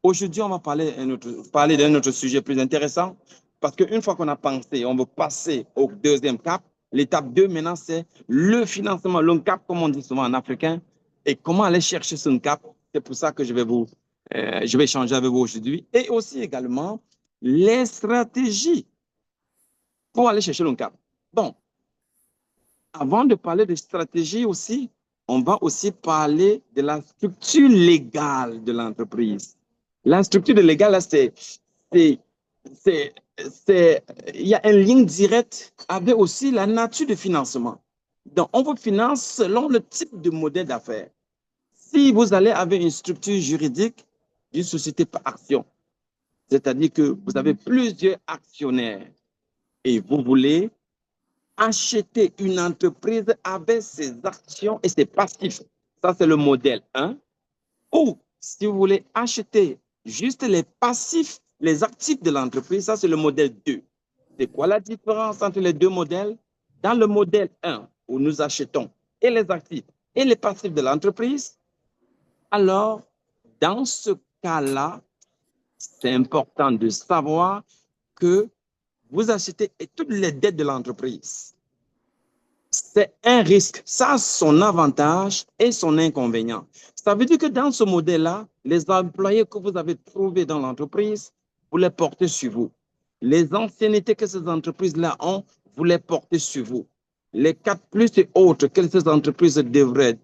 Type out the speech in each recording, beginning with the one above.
Aujourd'hui, on va parler d'un autre sujet plus intéressant parce qu'une fois qu'on a pensé, on veut passer au deuxième cap. L'étape 2, maintenant, c'est le financement, le cap, comme on dit souvent en africain, et comment aller chercher ce cap. C'est pour ça que je vais échanger avec vous aujourd'hui. Et aussi également, les stratégies pour aller chercher le cap. Bon, avant de parler de stratégie aussi, on va aussi parler de la structure légale de l'entreprise. La structure légale, il y a un lien direct avec aussi la nature de financement. Donc, on vous finance selon le type de modèle d'affaires. Si vous allez avec une structure juridique d'une société par action, c'est-à-dire que vous avez plusieurs actionnaires et vous voulez acheter une entreprise avec ses actions et ses passifs. Ça, c'est le modèle 1. Ou si vous voulez acheter juste les passifs, les actifs de l'entreprise, ça, c'est le modèle 2. C'est quoi la différence entre les deux modèles? Dans le modèle 1, où nous achetons et les actifs et les passifs de l'entreprise, alors, dans ce cas-là, c'est important de savoir que vous achetez toutes les dettes de l'entreprise. C'est un risque. Ça a son avantage et son inconvénient. Ça veut dire que dans ce modèle-là, les employés que vous avez trouvés dans l'entreprise, vous les portez sur vous. Les anciennetés que ces entreprises-là ont, vous les portez sur vous. Les 4+ et autres que ces entreprises devraient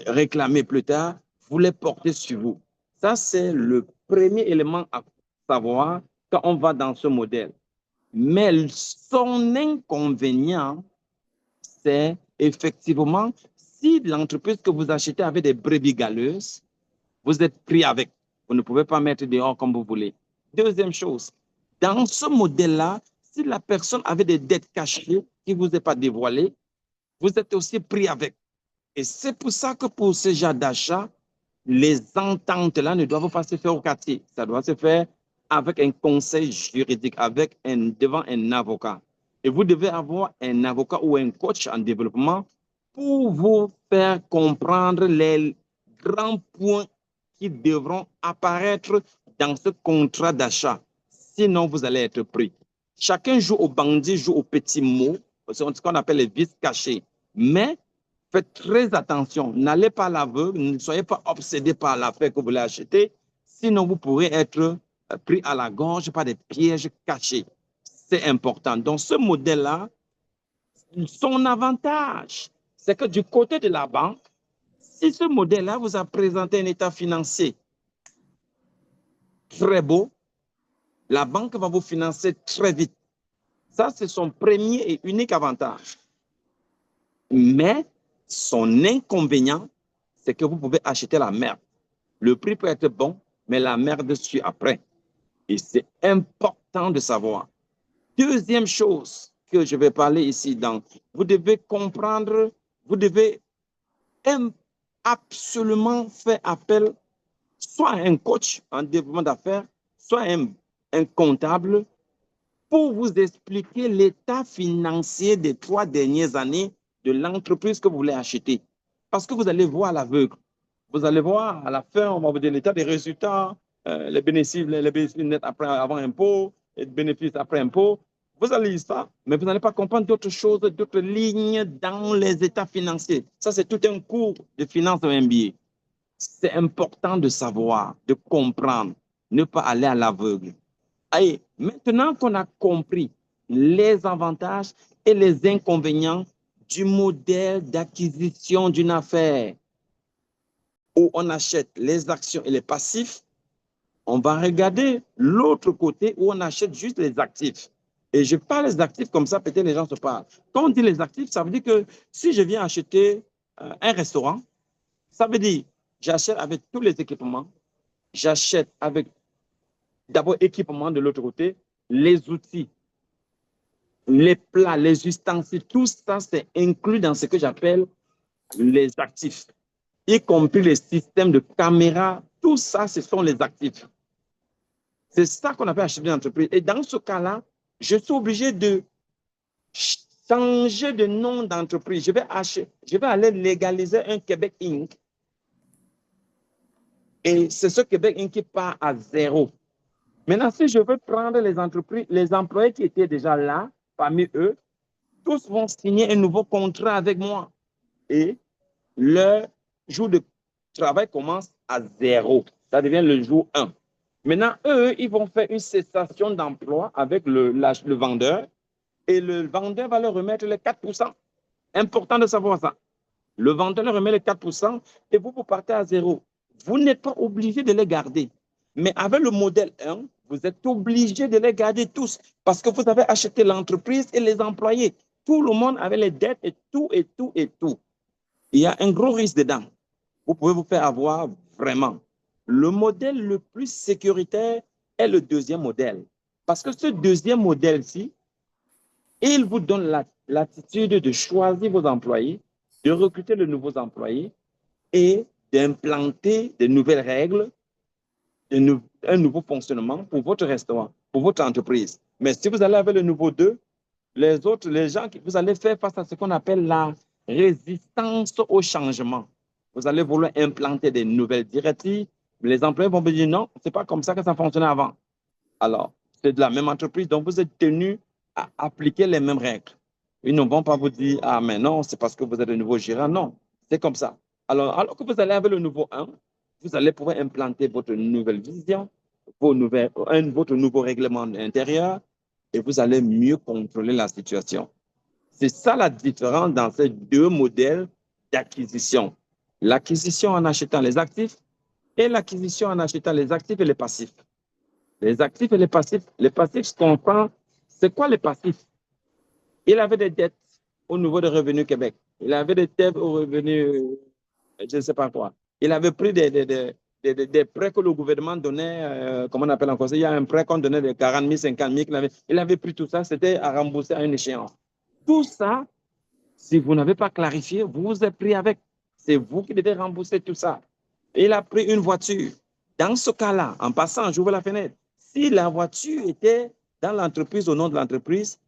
réclamer plus tard, vous les portez sur vous. Ça, c'est le premier élément à savoir quand on va dans ce modèle. Mais son inconvénient, c'est effectivement, si l'entreprise que vous achetez avait des brebis galeuses, vous êtes pris avec. Vous ne pouvez pas mettre dehors comme vous voulez. Deuxième chose, dans ce modèle-là, si la personne avait des dettes cachées qui ne vous est pas dévoilées, vous êtes aussi pris avec. Et c'est pour ça que pour ce genre d'achat, les ententes-là ne doivent pas se faire au quartier. Ça doit se faire avec un conseil juridique, devant un avocat. Et vous devez avoir un avocat ou un coach en développement pour vous faire comprendre les grands points qui devront apparaître dans ce contrat d'achat. Sinon, vous allez être pris. Chacun joue au bandit, joue au petit mot, ce qu'on appelle les vices cachés. Mais faites très attention. N'allez pas à l'aveugle, ne soyez pas obsédé par l'affaire que vous voulez acheter. Sinon, vous pourrez être pris à la gorge par des pièges cachés. C'est important. Donc, ce modèle-là, son avantage, c'est que du côté de la banque, si ce modèle-là vous a présenté un état financier très beau, la banque va vous financer très vite. Ça, c'est son premier et unique avantage. Mais son inconvénient, c'est que vous pouvez acheter la merde. Le prix peut être bon, mais la merde suit après. Et c'est important de savoir. Deuxième chose que je vais parler ici, donc, vous devez comprendre, vous devez absolument faire appel soit à un coach en développement d'affaires, soit un comptable pour vous expliquer l'état financier des 3 dernières années de l'entreprise que vous voulez acheter. Parce que vous allez voir à l'aveugle. Vous allez voir à la fin, on va vous dire l'état des résultats, les bénéfices nets avant impôt, les bénéfices après impôt. Vous allez lire ça, mais vous n'allez pas comprendre d'autres choses, d'autres lignes dans les états financiers. Ça, c'est tout un cours de finance au MBA. C'est important de savoir, de comprendre, ne pas aller à l'aveugle. Allez, maintenant qu'on a compris les avantages et les inconvénients du modèle d'acquisition d'une affaire où on achète les actions et les passifs, on va regarder l'autre côté où on achète juste les actifs. Et je parle des actifs comme ça, peut-être les gens se parlent. Quand on dit les actifs, ça veut dire que si je viens acheter un restaurant, ça veut dire j'achète avec tous les équipements, j'achète avec d'abord équipement de l'autre côté, les outils, les plats, les ustensiles, tout ça, c'est inclus dans ce que j'appelle les actifs, y compris les systèmes de caméra, tout ça, ce sont les actifs. C'est ça qu'on appelle acheter une entreprise. Et dans ce cas-là, je suis obligé de changer de nom d'entreprise. Je vais aller légaliser un Québec Inc. Et c'est ce Québec qui part à zéro. Maintenant, si je veux prendre les entreprises, les employés qui étaient déjà là, parmi eux, tous vont signer un nouveau contrat avec moi. Et leur jour de travail commence à zéro. Ça devient le jour 1. Maintenant, eux, ils vont faire une cessation d'emploi avec le vendeur et le vendeur va leur remettre les 4%. Important de savoir ça. Le vendeur leur remet les 4% et vous partez à zéro. Vous n'êtes pas obligé de les garder. Mais avec le modèle 1, vous êtes obligé de les garder tous parce que vous avez acheté l'entreprise et les employés. Tout le monde avait les dettes et tout, et tout, et tout. Il y a un gros risque dedans. Vous pouvez vous faire avoir vraiment. Le modèle le plus sécuritaire est le deuxième modèle. Parce que ce deuxième modèle-ci, il vous donne l'attitude de choisir vos employés, de recruter de nouveaux employés et d'implanter de nouvelles règles, un nouveau fonctionnement pour votre restaurant, pour votre entreprise. Mais si vous allez avec le nouveau 2, les gens, vous allez faire face à ce qu'on appelle la résistance au changement. Vous allez vouloir implanter des nouvelles directives. Les employés vont vous dire non, ce n'est pas comme ça que ça fonctionnait avant. Alors, c'est de la même entreprise, donc vous êtes tenu à appliquer les mêmes règles. Ils ne vont pas vous dire, ah, mais non, c'est parce que vous êtes le nouveau gérant. Non, c'est comme ça. Alors que vous allez avec le nouveau 1, vous allez pouvoir implanter votre nouvelle vision, votre nouveau règlement intérieur, et vous allez mieux contrôler la situation. C'est ça la différence dans ces deux modèles d'acquisition. L'acquisition en achetant les actifs et l'acquisition en achetant les actifs et les passifs. Les actifs et les passifs, je comprends. C'est quoi les passifs? Il avait des dettes au niveau de Revenu Québec. Il avait des dettes au revenu, je ne sais pas quoi. Il avait pris des prêts que le gouvernement donnait, comment on appelle encore ça? Il y a un prêt qu'on donnait de 40 000, 50 000. Il avait pris tout ça, c'était à rembourser à une échéance. Tout ça, si vous n'avez pas clarifié, vous vous êtes pris avec. C'est vous qui devez rembourser tout ça. Il a pris une voiture. Dans ce cas-là, en passant, j'ouvre la fenêtre. Si la voiture était dans l'entreprise, au nom de l'entreprise,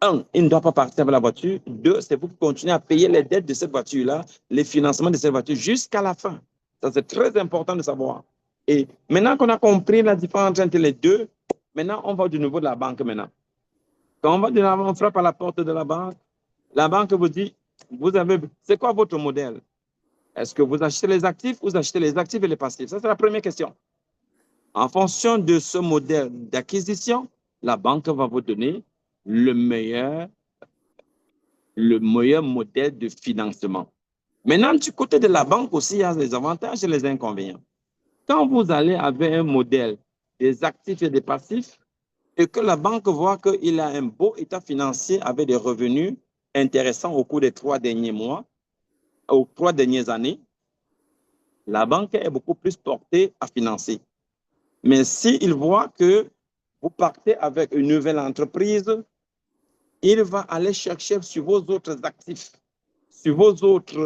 1, il ne doit pas partir avec la voiture. 2, c'est pour continuer à payer les dettes de cette voiture-là, les financements de cette voiture jusqu'à la fin. Ça, c'est très important de savoir. Et maintenant qu'on a compris la différence entre les deux, maintenant, on va du niveau de la banque maintenant. Quand on va de la banque, on frappe à la porte de la banque vous dit, c'est quoi votre modèle? Est-ce que vous achetez les actifs ou vous achetez les actifs et les passifs? Ça, c'est la première question. En fonction de ce modèle d'acquisition, la banque va vous donner le meilleur modèle de financement. Maintenant, du côté de la banque aussi, il y a les avantages et les inconvénients. Quand vous allez avec un modèle des actifs et des passifs, et que la banque voit qu'il a un beau état financier avec des revenus intéressants au cours des 3 derniers mois, aux 3 dernières années, la banque est beaucoup plus portée à financer. Mais s'il voit que vous partez avec une nouvelle entreprise, il va aller chercher sur vos autres actifs, sur vos autres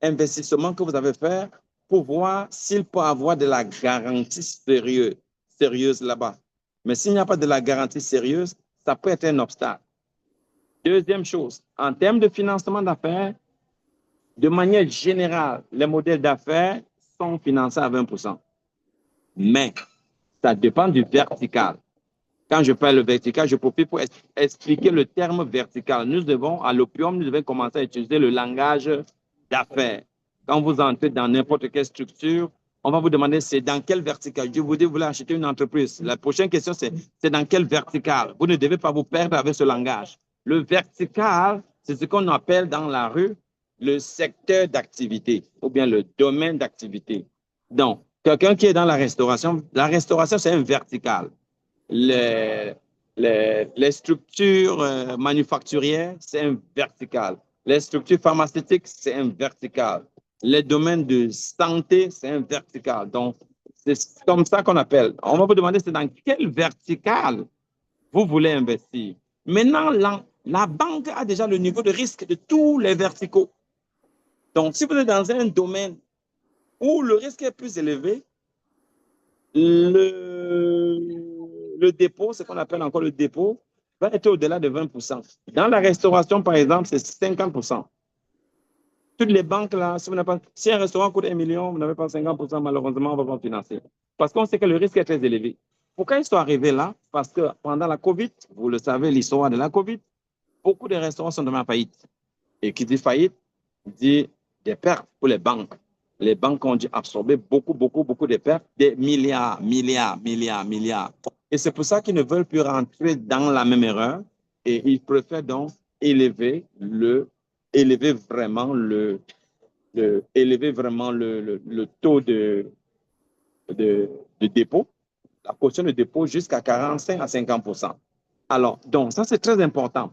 investissements que vous avez faits pour voir s'il peut avoir de la garantie sérieuse là-bas. Mais s'il n'y a pas de la garantie sérieuse, ça peut être un obstacle. Deuxième chose, en termes de financement d'affaires, de manière générale, les modèles d'affaires sont financés à 20%. Mais ça dépend du vertical. Quand je parle de vertical, je profite pour expliquer le terme vertical. Nous devons, à l'Opium, nous devons commencer à utiliser le langage d'affaires. Quand vous entrez dans n'importe quelle structure, on va vous demander c'est dans quel vertical. Je vous dis, vous voulez acheter une entreprise. La prochaine question, c'est dans quel vertical. Vous ne devez pas vous perdre avec ce langage. Le vertical, c'est ce qu'on appelle dans la rue le secteur d'activité ou bien le domaine d'activité. Donc, quelqu'un qui est dans la restauration, c'est un vertical. Les structures manufacturières, c'est un vertical. Les structures pharmaceutiques, c'est un vertical. Les domaines de santé, c'est un vertical. Donc, c'est comme ça qu'on appelle. On va vous demander, c'est dans quel vertical vous voulez investir. Maintenant, la banque a déjà le niveau de risque de tous les verticaux. Donc, si vous êtes dans un domaine où le risque est plus élevé, le dépôt, ce qu'on appelle encore le dépôt, va être au-delà de 20%. Dans la restauration, par exemple, c'est 50%. Toutes les banques, là, si un restaurant coûte 1 million, vous n'avez pas 50%, malheureusement, on ne va pas financer. Parce qu'on sait que le risque est très élevé. Pourquoi ils sont arrivés là? Parce que pendant la COVID, vous le savez, l'histoire de la COVID, beaucoup de restaurants sont devenus en faillite. Et qui dit faillite, dit des pertes pour les banques. Les banques ont dû absorber beaucoup de pertes, des milliards. Et c'est pour ça qu'ils ne veulent plus rentrer dans la même erreur et ils préfèrent donc élever le taux de dépôt, la caution de dépôt jusqu'à 45 à 50%. Alors, donc, ça, c'est très important.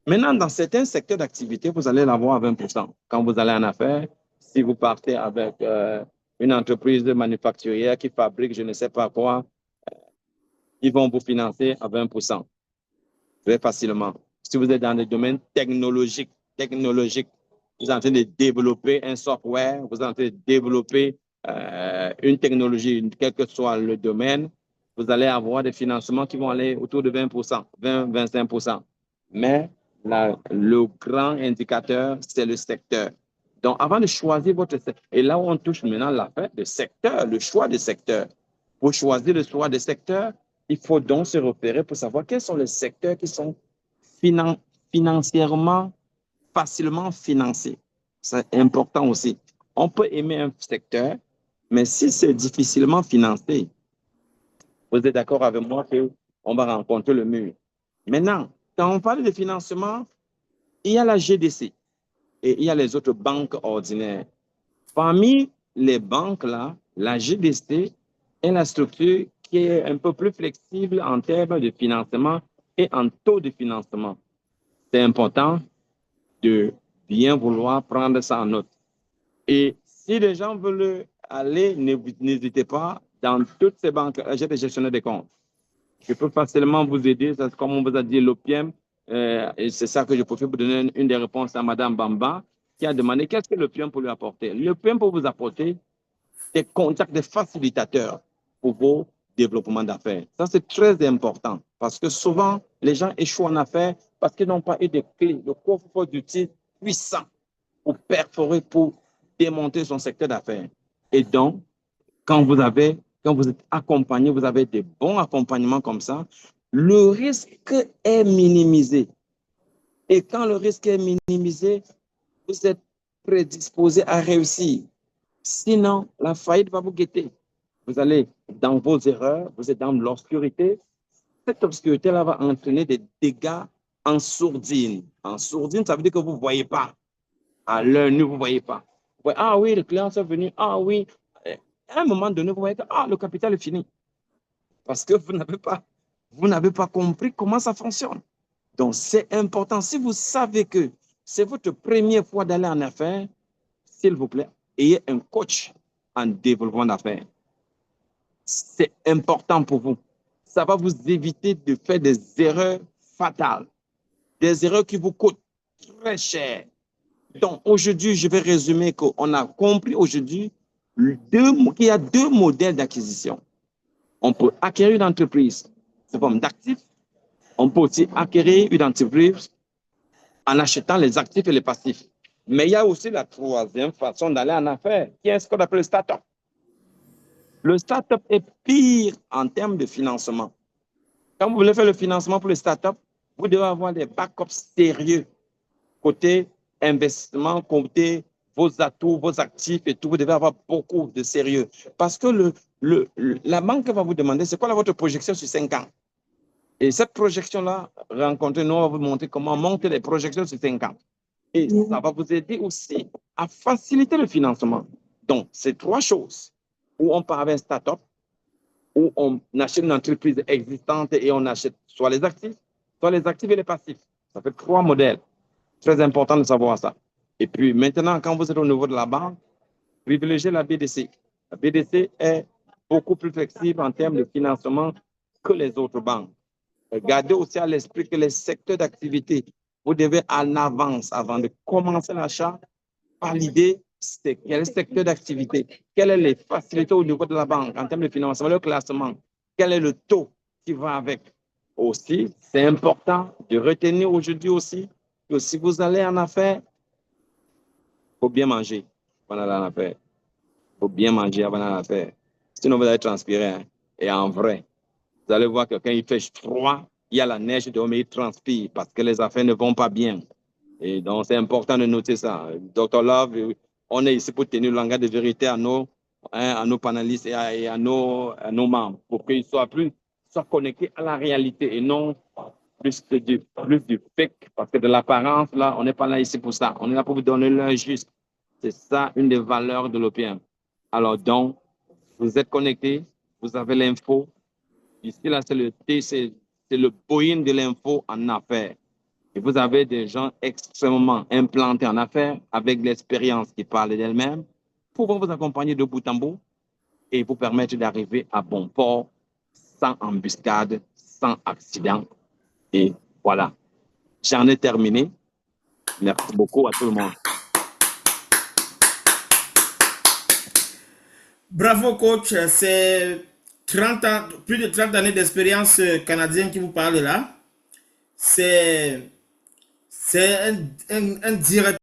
Maintenant, dans certains secteurs d'activité, vous allez l'avoir à 20%. Quand vous allez en affaires, si vous partez avec une entreprise manufacturière qui fabrique je ne sais pas quoi, ils vont vous financer à 20%, très facilement. Si vous êtes dans le domaine technologique, vous êtes en train de développer un software, vous êtes en train de développer une technologie, quel que soit le domaine, vous allez avoir des financements qui vont aller autour de 20%, 20-25%. Mais le grand indicateur, c'est le secteur. Donc, avant de choisir votre secteur, et là où on touche maintenant l'affaire de secteur, le choix de secteur. Pour choisir le choix de secteur, il faut donc se repérer pour savoir quels sont les secteurs qui sont financièrement facilement financés. C'est important aussi. On peut aimer un secteur, mais si c'est difficilement financé, vous êtes d'accord avec moi qu'on va rencontrer le mur. Maintenant, quand on parle de financement, il y a la GDC et il y a les autres banques ordinaires. Parmi les banques, là, la GDC est la structure qui est un peu plus flexible en termes de financement et en taux de financement. C'est important de bien vouloir prendre ça en note. Et si les gens veulent aller, n'hésitez pas, dans toutes ces banques, j'ai des gestionnaires de comptes. Je peux facilement vous aider, comme on vous a dit, l'OPM, et c'est ça que je profite pour donner une des réponses à Mme Bamba, qui a demandé qu'est-ce que l'OPM peut lui apporter. L'OPM peut vous apporter des contacts, des facilitateurs pour vos développements d'affaires. Ça, c'est très important parce que souvent, les gens échouent en affaires parce qu'ils n'ont pas eu de clés, de coffre d'outils puissants pour perforer, pour démonter son secteur d'affaires. Et donc, quand vous êtes accompagné, vous avez des bons accompagnements comme ça, le risque est minimisé. Et quand le risque est minimisé, vous êtes prédisposé à réussir. Sinon, la faillite va vous guetter. Vous allez dans vos erreurs, vous êtes dans l'obscurité. Cette obscurité-là va entraîner des dégâts en sourdine. En sourdine, ça veut dire que vous ne voyez pas. À l'heure nu, vous ne voyez pas. Ah oui, le client est venu. Ah oui. À un moment donné, vous voyez que le capital est fini. Parce que vous n'avez pas compris comment ça fonctionne. Donc, c'est important. Si vous savez que c'est votre première fois d'aller en affaires, s'il vous plaît, ayez un coach en développement d'affaires. C'est important pour vous. Ça va vous éviter de faire des erreurs fatales, des erreurs qui vous coûtent très cher. Donc, aujourd'hui, je vais résumer qu'on a compris aujourd'hui qu'il y a deux modèles d'acquisition. On peut acquérir une entreprise sous forme d'actifs. On peut aussi acquérir une entreprise en achetant les actifs et les passifs. Mais il y a aussi la troisième façon d'aller en affaires, qui est ce qu'on appelle le start-up. Le start-up est pire en termes de financement. Quand vous voulez faire le financement pour le start-up, vous devez avoir des backups sérieux côté investissement, côté vos atouts, vos actifs et tout. Vous devez avoir beaucoup de sérieux. Parce que la banque va vous demander, c'est quoi votre projection sur 5 ans? Et cette projection-là, rencontrez-nous, on va vous montrer comment monter les projections sur 5 ans. Et ça va vous aider aussi à faciliter le financement. Donc, c'est trois choses. Où on part avec un start-up, où on achète une entreprise existante et on achète soit les actifs et les passifs. Ça fait trois modèles. Très important de savoir ça. Et puis maintenant, quand vous êtes au niveau de la banque, privilégiez la BDC. La BDC est beaucoup plus flexible en termes de financement que les autres banques. Gardez aussi à l'esprit que les secteurs d'activité, vous devez en avance, avant de commencer l'achat, valider quel secteur d'activité, quelles sont les facilités au niveau de la banque en termes de financement, le classement, quel est le taux qui va avec. Aussi, c'est important de retenir aujourd'hui aussi que si vous allez en affaires, il faut bien manger pendant l'affaire. Il faut bien manger avant l'affaire. Sinon, vous allez transpirer. Hein. Et en vrai, vous allez voir que quand il fait froid, il y a la neige dehors, mais il transpire parce que les affaires ne vont pas bien. Et donc, c'est important de noter ça. Dr. Love, on est ici pour tenir le langage de vérité à nos panélistes et à nos membres pour qu'ils soient connectés à la réalité et non plus du fake. Parce que de l'apparence, là, on n'est pas là ici pour ça. On est là pour vous donner l'heure juste. C'est ça, une des valeurs de l'OPM. Alors, donc, vous êtes connectés, vous avez l'info. Ici, là, c'est le Boeing de l'info en affaires. Et vous avez des gens extrêmement implantés en affaires avec l'expérience qui parle d'elle-même, pouvant vous accompagner de bout en bout et vous permettre d'arriver à bon port sans embuscade, sans accident. Et voilà, j'en ai terminé. Merci beaucoup à tout le monde. Bravo, coach. C'est 30 ans, plus de 30 années d'expérience canadienne qui vous parle là. C'est un directeur